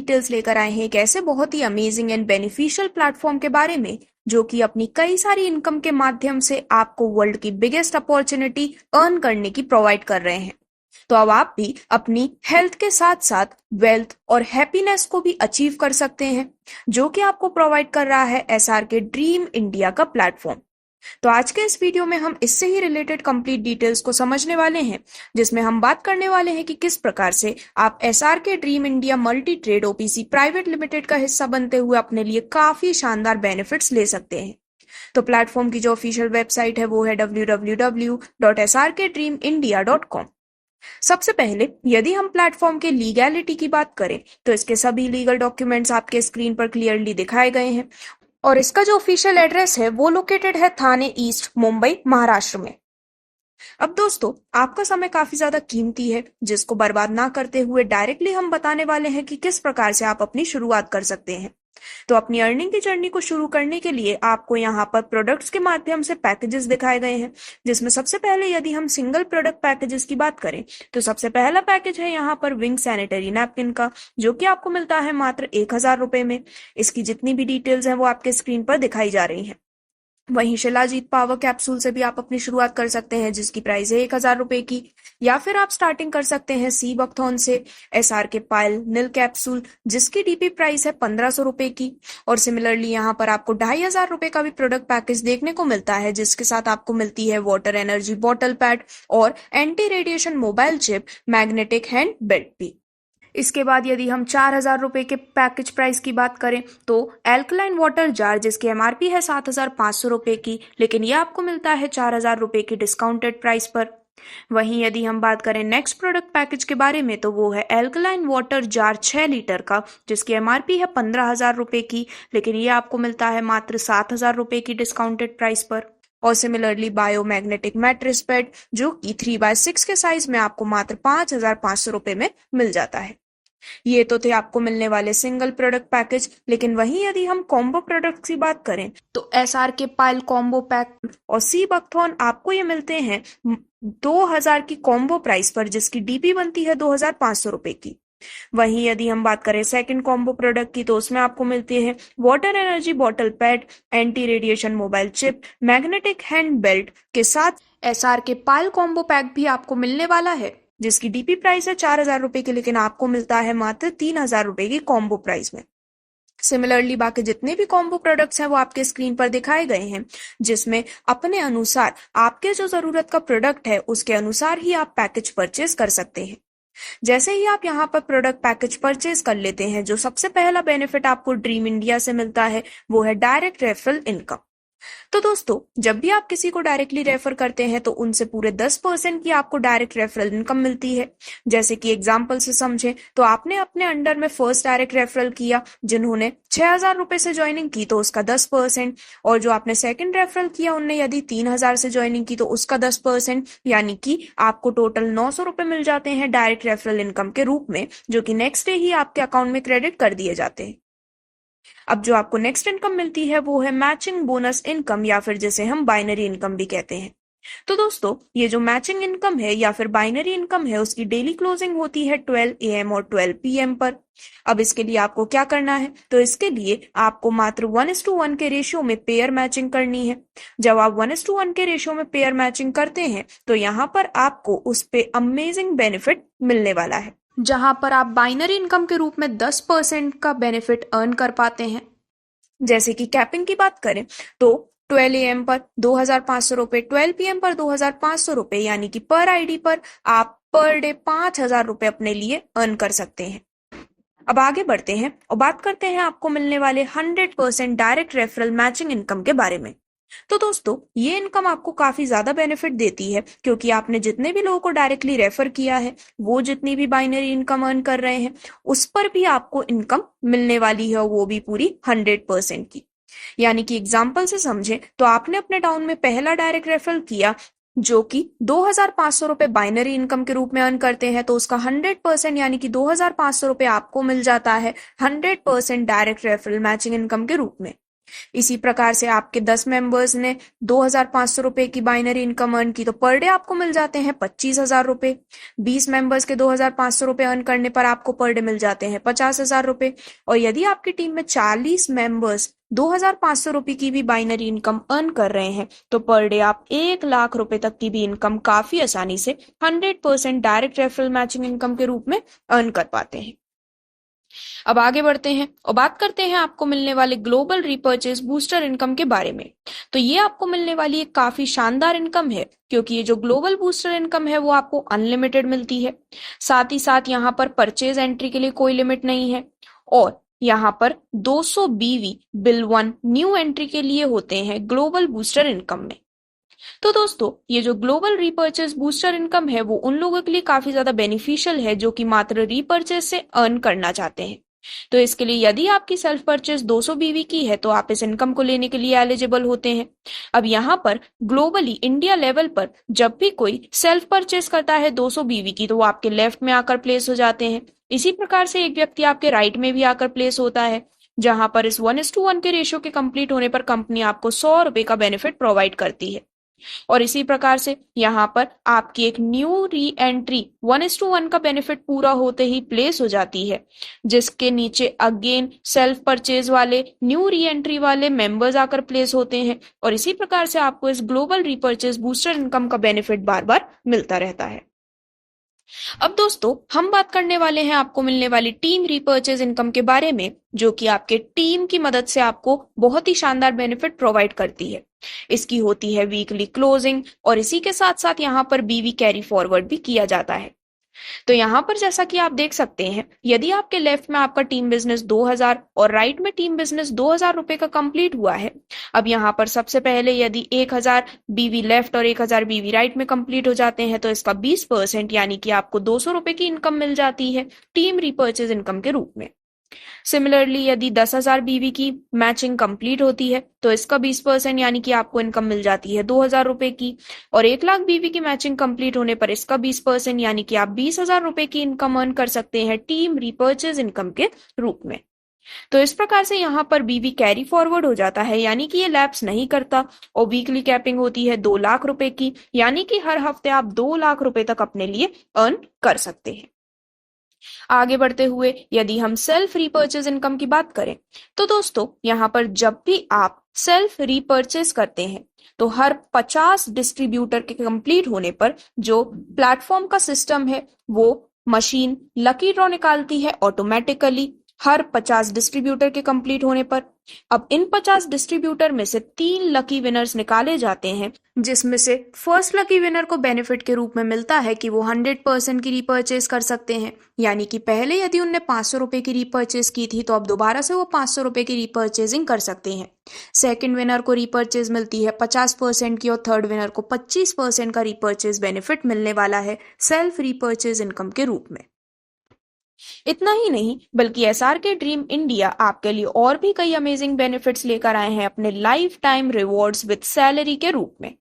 Details लेकर आए हैं एक ऐसे बहुत ही अमेजिंग एंड बेनिफिशियल प्लेटफॉर्म के बारे में जो कि अपनी कई सारी इनकम के माध्यम से आपको वर्ल्ड की बिगेस्ट अपॉर्चुनिटी अर्न करने की प्रोवाइड कर रहे हैं। तो अब आप भी अपनी हेल्थ के साथ साथ वेल्थ और हैप्पीनेस को भी अचीव कर सकते हैं, जो कि आपको प्रोवाइड कर रहा है एसआरके ड्रीम इंडिया का प्लेटफॉर्म। तो आज के इस वीडियो में हम इससे ही रिलेटेड कंप्लीट डिटेल्स को समझने वाले हैं, जिसमें हम बात करने वाले हैं कि किस प्रकार से आप SRK dream India multi trade OPC private limited का हिस्सा बनते हुए अपने लिए काफी शानदार बेनिफिट्स ले सकते हैं। तो प्लेटफॉर्म की जो ऑफिशियल वेबसाइट है वो है www.srkdreamindia.com। सबसे पहले यदि हम प्लेटफॉर्म के लीगैलिटी की बात करें तो इसके सभी लीगल डॉक्यूमेंट्स आपके स्क्रीन पर क्लियरली दिखाए गए हैं और इसका जो ऑफिशियल एड्रेस है वो लोकेटेड है थाने ईस्ट, मुंबई, महाराष्ट्र में। अब दोस्तों, आपका समय काफी ज्यादा कीमती है, जिसको बर्बाद ना करते हुए डायरेक्टली हम बताने वाले हैं कि किस प्रकार से आप अपनी शुरुआत कर सकते हैं। तो अपनी अर्निंग की जर्नी को शुरू करने के लिए आपको यहाँ पर प्रोडक्ट्स के माध्यम से पैकेजेस दिखाए गए हैं, जिसमें सबसे पहले यदि हम सिंगल प्रोडक्ट पैकेजेस की बात करें तो सबसे पहला पैकेज है यहाँ पर विंग सैनिटरी नैपकिन का, जो कि आपको मिलता है मात्र 1000 रुपए में। इसकी जितनी भी डिटेल्स हैं वो आपके स्क्रीन पर दिखाई जा रही हैं। वहीं शिलाजीत पावर कैप्सूल से भी आप अपनी शुरुआत कर सकते हैं, जिसकी प्राइस है 1000 रुपए की, या फिर आप स्टार्टिंग कर सकते हैं सी बकथॉन से एसआरके पायल नील कैप्सूल, जिसकी डीपी प्राइस है 1500 रुपए की। और सिमिलरली यहाँ पर आपको 2500 रुपए का भी प्रोडक्ट पैकेज देखने को मिलता है, जिसके साथ आपको मिलती है वाटर एनर्जी बॉटल पैड और anti radiation mobile chip magnetic hand belt भी। इसके बाद यदि हम 4000 रुपए के पैकेज प्राइस की बात करें तो एल्कलाइन वाटर जार, जिसकी एमआरपी है 7500 रुपए की, लेकिन यह आपको मिलता है 4000 रुपए की डिस्काउंटेड प्राइस पर। वहीं यदि हम बात करें नेक्स्ट प्रोडक्ट पैकेज के बारे में तो वो है एल्कलाइन वाटर जार 6 लीटर का, जिसकी एमआरपी है 15000 रुपए की, लेकिन ये आपको मिलता है मात्र 7000 रुपए की डिस्काउंटेड प्राइस पर। और सिमिलरली बायोमैग्नेटिक मैट्रेस बेड, जो कि 3x6 के साइज में आपको मात्र 5500 रुपए में मिल जाता है। ये तो थे आपको मिलने वाले सिंगल प्रोडक्ट पैकेज, लेकिन वहीं यदि हम कॉम्बो प्रोडक्ट की बात करें तो एसआरके पायल कॉम्बो पैक और सी बकथॉन आपको ये मिलते हैं 2000 की कॉम्बो प्राइस पर, जिसकी डीपी बनती है 2500 रुपए की। वहीं यदि हम बात करें सेकंड कॉम्बो प्रोडक्ट की तो उसमें आपको मिलती है water energy bottle pad, anti radiation mobile chip, magnetic hand belt के साथ एसआरके पायल कॉम्बो पैक भी आपको मिलने वाला है, जिसकी डीपी प्राइस है 4000 रुपए की, लेकिन आपको मिलता है मात्र 3000 रुपए की कॉम्बो प्राइस में। सिमिलरली बाकी जितने भी कॉम्बो प्रोडक्ट्स हैं वो आपके स्क्रीन पर दिखाए गए हैं, जिसमें अपने अनुसार आपके जो जरूरत का प्रोडक्ट है उसके अनुसार ही आप पैकेज परचेज कर सकते हैं। जैसे ही आप यहाँ पर प्रोडक्ट पैकेज परचेज कर लेते हैं, जो सबसे पहला बेनिफिट आपको ड्रीम इंडिया से मिलता है वो है डायरेक्ट रेफरल इनकम। तो दोस्तों, जब भी आप किसी को डायरेक्टली रेफर करते हैं तो उनसे पूरे 10% की आपको डायरेक्ट रेफरल इनकम मिलती है। जैसे कि एग्जांपल से समझें तो आपने अपने अंडर में फर्स्ट डायरेक्ट रेफरल किया, जिन्होंने 6000 रुपए से ज्वाइनिंग की तो उसका 10%, और जो आपने सेकंड रेफरल किया उनने यदि 3000 से ज्वाइनिंग की तो उसका 10%, यानी कि आपको टोटल 900 रुपए मिल जाते हैं डायरेक्ट रेफरल इनकम के रूप में, जो कि नेक्स्ट डे ही आपके अकाउंट में क्रेडिट कर दिए जाते हैं। अब जो आपको नेक्स्ट इनकम मिलती है वो है मैचिंग बोनस इनकम, या फिर जिसे हम बाइनरी इनकम भी कहते हैं। तो दोस्तों, ये जो मैचिंग इनकम है या फिर बाइनरी इनकम है उसकी डेली क्लोजिंग होती है 12 AM और 12 PM पर। अब इसके लिए आपको क्या करना है, तो इसके लिए आपको मात्र 1:1 के रेशियो में पेयर मैचिंग करनी है। जब आप 1:1 के रेशियो में पेयर मैचिंग करते हैं तो यहाँ पर आपको उस पे अमेजिंग बेनिफिट मिलने वाला है, जहां पर आप बाइनरी इनकम के रूप में 10% का बेनिफिट अर्न कर पाते हैं। जैसे कि कैपिंग की बात करें तो 12 AM पर 2500 रुपए, 12 PM पर 2500 रुपए, यानी कि पर आईडी पर आप पर डे 5000 रुपए अपने लिए अर्न कर सकते हैं। अब आगे बढ़ते हैं और बात करते हैं आपको मिलने वाले 100% डायरेक्ट रेफरल मैचिंग इनकम के बारे में। तो दोस्तों, ये इनकम आपको काफी ज्यादा बेनिफिट देती है, क्योंकि आपने जितने भी लोगों को डायरेक्टली रेफर किया है वो जितनी भी बाइनरी इनकम अर्न कर रहे हैं उस पर भी आपको इनकम मिलने वाली है, वो भी पूरी 100% की। यानी कि एग्जाम्पल से समझे तो आपने अपने टाउन में पहला डायरेक्ट रेफरल किया जो कि 2500 रुपए बाइनरी इनकम के रूप में अर्न करते हैं, तो उसका 100% यानी कि 2500 रुपए आपको मिल जाता है 100% डायरेक्ट रेफरल मैचिंग इनकम के रूप में। इसी प्रकार से आपके 10 मेंबर्स ने 2,500 रुपए की बाइनरी इनकम अर्न की तो पर डे आपको मिल जाते हैं 25,000 रुपए। 20 मेंबर्स के 2,500 रुपए अर्न करने पर आपको पर डे मिल जाते हैं 50,000 रुपए। और यदि आपकी टीम में 40 मेंबर्स 2,500 रुपए की भी बाइनरी इनकम अर्न कर रहे हैं तो पर डे आप 1 लाख रुपए तक की भी इनकम काफी आसानी से 100% डायरेक्ट रेफरल मैचिंग इनकम के रूप में अर्न कर पाते हैं। अब आगे बढ़ते हैं और बात करते हैं आपको मिलने वाले ग्लोबल रीपर्चेज बूस्टर इनकम के बारे में। तो ये आपको मिलने वाली एक काफी शानदार इनकम है, क्योंकि ये जो ग्लोबल बूस्टर इनकम है वो आपको अनलिमिटेड मिलती है। साथ ही साथ यहाँ पर परचेज एंट्री के लिए कोई लिमिट नहीं है और यहाँ पर 200 बीवी बिल 1 न्यू एंट्री के लिए होते हैं ग्लोबल बूस्टर इनकम में। तो दोस्तों, ये जो ग्लोबल रीपर्चेस बूस्टर इनकम है वो उन लोगों के लिए काफी ज्यादा बेनिफिशियल है जो कि मात्र रीपर्चेस से अर्न करना चाहते हैं। तो इसके लिए यदि आपकी सेल्फ परचेस 200 बीवी की है तो आप इस इनकम को लेने के लिए एलिजिबल होते हैं। अब यहाँ पर ग्लोबली इंडिया लेवल पर जब भी कोई सेल्फ परचेस करता है 200 बीवी की तो वो आपके लेफ्ट में आकर प्लेस हो जाते हैं। इसी प्रकार से एक व्यक्ति आपके राइट में भी आकर प्लेस होता है, जहां पर इस 1:1 के रेशियो के कंप्लीट होने पर कंपनी आपको 100 रुपए का बेनिफिट प्रोवाइड करती है। और इसी प्रकार से यहाँ पर आपकी एक न्यू री एंट्री 1:1 का बेनिफिट पूरा होते ही प्लेस हो जाती है, जिसके नीचे अगेन सेल्फ परचेज वाले न्यू री एंट्री वाले मेंबर्स आकर प्लेस होते हैं। और इसी प्रकार से आपको इस ग्लोबल रीपर्चेज बूस्टर इनकम का बेनिफिट बार बार मिलता रहता है। अब दोस्तों, हम बात करने वाले हैं आपको मिलने वाली टीम रीपर्चेज इनकम के बारे में, जो कि आपके टीम की मदद से आपको बहुत ही शानदार बेनिफिट प्रोवाइड करती है। इसकी होती है वीकली क्लोजिंग और इसी के साथ साथ यहाँ पर बीवी कैरी फॉरवर्ड भी किया जाता है। तो यहाँ पर जैसा कि आप देख सकते हैं, यदि आपके लेफ्ट में आपका टीम बिजनेस 2,000 और राइट में टीम बिजनेस 2,000 रुपए का कंप्लीट हुआ है। अब यहाँ पर सबसे पहले यदि 1,000 बीवी लेफ्ट और 1,000 बीवी राइट में कंप्लीट हो जाते हैं तो इसका 20% यानी कि आपको 200 रुपए की इनकम मिल जाती है टीम रिपर्चेज इनकम के रूप में। सिमिलरली यदि 10,000 बीवी की मैचिंग कंप्लीट होती है तो इसका 20% यानी कि आपको इनकम मिल जाती है 2,000 रुपए की। और 1,00,000 बीवी की मैचिंग कंप्लीट होने पर इसका 20% यानी कि आप 20,000 रुपए की इनकम अर्न कर सकते हैं टीम रिपर्चेज इनकम के रूप में। तो इस प्रकार से यहाँ पर बीवी कैरी फॉरवर्ड हो जाता है, यानी कि ये लैप्स नहीं करता। और वीकली कैपिंग होती है 2 लाख रुपए की, यानी कि हर हफ्ते आप 2 लाख रुपए तक अपने लिए अर्न कर सकते हैं। आगे बढ़ते हुए यदि हम सेल्फ रीपर्चेज इनकम की बात करें तो दोस्तों, यहाँ पर जब भी आप सेल्फ रीपर्चेज करते हैं तो हर 50 डिस्ट्रीब्यूटर के कंप्लीट होने पर जो प्लेटफॉर्म का सिस्टम है वो मशीन लकी ड्रॉ निकालती है ऑटोमेटिकली हर 50 डिस्ट्रीब्यूटर के कंप्लीट होने पर। अब इन 50 डिस्ट्रीब्यूटर में से 3 लकी विनर्स निकाले जाते हैं, जिसमें से फर्स्ट लकी विनर को बेनिफिट के रूप में मिलता है कि वो 100% की रीपर्चेज कर सकते हैं। यानी कि पहले यदि उनने 500 रुपए की रीपर्चेज की थी तो अब दोबारा से वो 500 रुपए की रीपर्चेजिंग कर सकते हैं। सेकंड विनर को रीपर्चेज मिलती है 50% की और थर्ड विनर को 25% का रीपर्चेज बेनिफिट मिलने वाला है सेल्फ रीपर्चेज इनकम के रूप में। इतना ही नहीं बल्कि एसआरके ड्रीम इंडिया आपके लिए और भी कई अमेजिंग बेनिफिट्स लेकर आए हैं अपने life time rewards with salary के रूप में।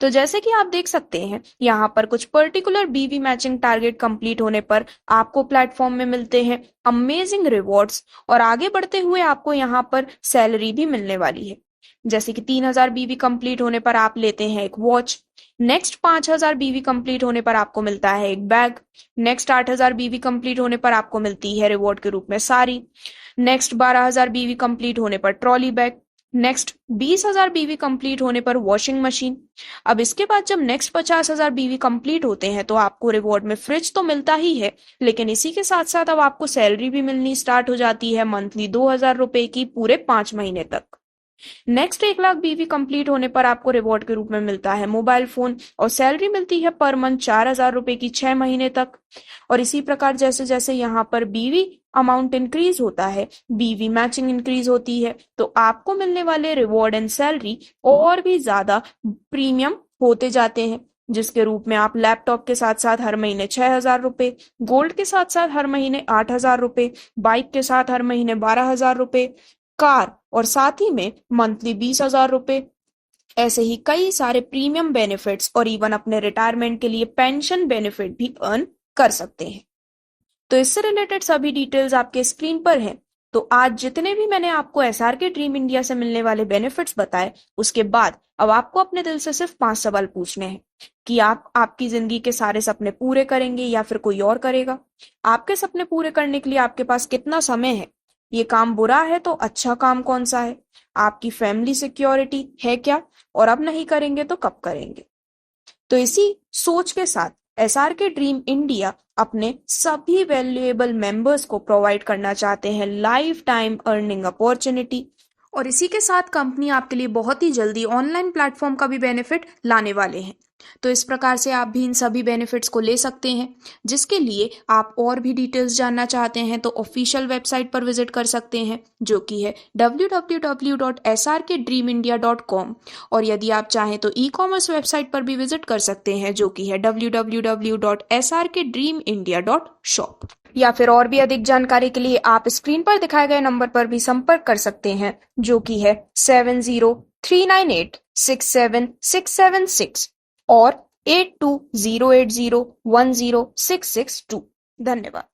तो जैसे कि आप देख सकते हैं, यहाँ पर कुछ पर्टिकुलर बीवी मैचिंग टारगेट कंप्लीट होने पर आपको प्लेटफॉर्म में मिलते हैं अमेजिंग रिवॉर्ड्स और आगे बढ़ते हुए आपको यहाँ पर सैलरी भी मिलने वाली है। जैसे कि 3,000 बीवी कंप्लीट होने पर आप लेते हैं एक वॉच। नेक्स्ट 5,000 बीवी कंप्लीट होने पर आपको मिलता है एक बैग। नेक्स्ट 8,000 बीवी कंप्लीट होने पर आपको मिलती है रिवॉर्ड के रूप में साड़ी। नेक्स्ट 12,000 बीवी कंप्लीट होने पर ट्रॉली बैग। नेक्स्ट 20,000 बीवी कंप्लीट होने पर वॉशिंग मशीन। अब इसके बाद जब नेक्स्ट 50,000 बीवी कंप्लीट होते हैं तो आपको रिवॉर्ड में फ्रिज तो मिलता ही है, लेकिन इसी के साथ साथ अब आपको सैलरी भी मिलनी स्टार्ट हो जाती है मंथली 2,000 रुपए की पूरे 5 महीने तक। नेक्स्ट 1,00,000 बीवी कंप्लीट होने पर आपको रिवॉर्ड के रूप में मिलता है मोबाइल फोन और सैलरी मिलती है पर मंथ 4,000 रुपए की 6 महीने तक। और इसी प्रकार जैसे जैसे यहाँ पर बीवी अमाउंट इंक्रीज होता है, बीवी मैचिंग इंक्रीज होती है, तो आपको मिलने वाले रिवॉर्ड एंड सैलरी और भी ज्यादा प्रीमियम होते जाते हैं, जिसके रूप में आप लैपटॉप के साथ साथ हर महीने 6,000 रुपए, गोल्ड के साथ साथ हर महीने 8,000 रुपए, बाइक के साथ हर महीने 12,000 रुपए, कार और साथ ही में मंथली 20,000 रुपए, ऐसे ही कई सारे प्रीमियम बेनिफिट्स और इवन अपने रिटायरमेंट के लिए पेंशन बेनिफिट भी अर्न कर सकते हैं। तो इससे रिलेटेड सभी डिटेल्स आपके स्क्रीन पर हैं। तो आज जितने भी मैंने आपको एसआरके ड्रीम इंडिया से मिलने वाले बेनिफिट्स बताए, उसके बाद अब आपको अपने दिल से सिर्फ 5 सवाल पूछने हैं कि आप आपकी जिंदगी के सारे सपने पूरे करेंगे या फिर कोई और करेगा। आपके सपने पूरे करने के लिए आपके पास कितना समय है? ये काम बुरा है तो अच्छा काम कौन सा है? आपकी फैमिली सिक्योरिटी है क्या? और अब नहीं करेंगे तो कब करेंगे? तो इसी सोच के साथ एसआरके ड्रीम इंडिया अपने सभी वैल्यूएबल मेंबर्स को प्रोवाइड करना चाहते हैं लाइफ टाइम अर्निंग अपॉर्चुनिटी। और इसी के साथ कंपनी आपके लिए बहुत ही जल्दी ऑनलाइन प्लेटफॉर्म का भी बेनिफिट लाने वाले हैं। तो इस प्रकार से आप भी इन सभी बेनिफिट्स को ले सकते हैं। जिसके लिए आप और भी डिटेल्स जानना चाहते हैं तो ऑफिशियल वेबसाइट पर विजिट कर सकते हैं, जो कि है www.srkdreamindia.com। और यदि आप चाहें तो ई कॉमर्स वेबसाइट पर भी विजिट कर सकते हैं, जो कि है www.srkdreamindia.shop। या फिर और भी अधिक जानकारी के लिए आप स्क्रीन पर दिखाए गए नंबर पर भी संपर्क कर सकते हैं, जो कि है 7039867676 और 8208010662। धन्यवाद।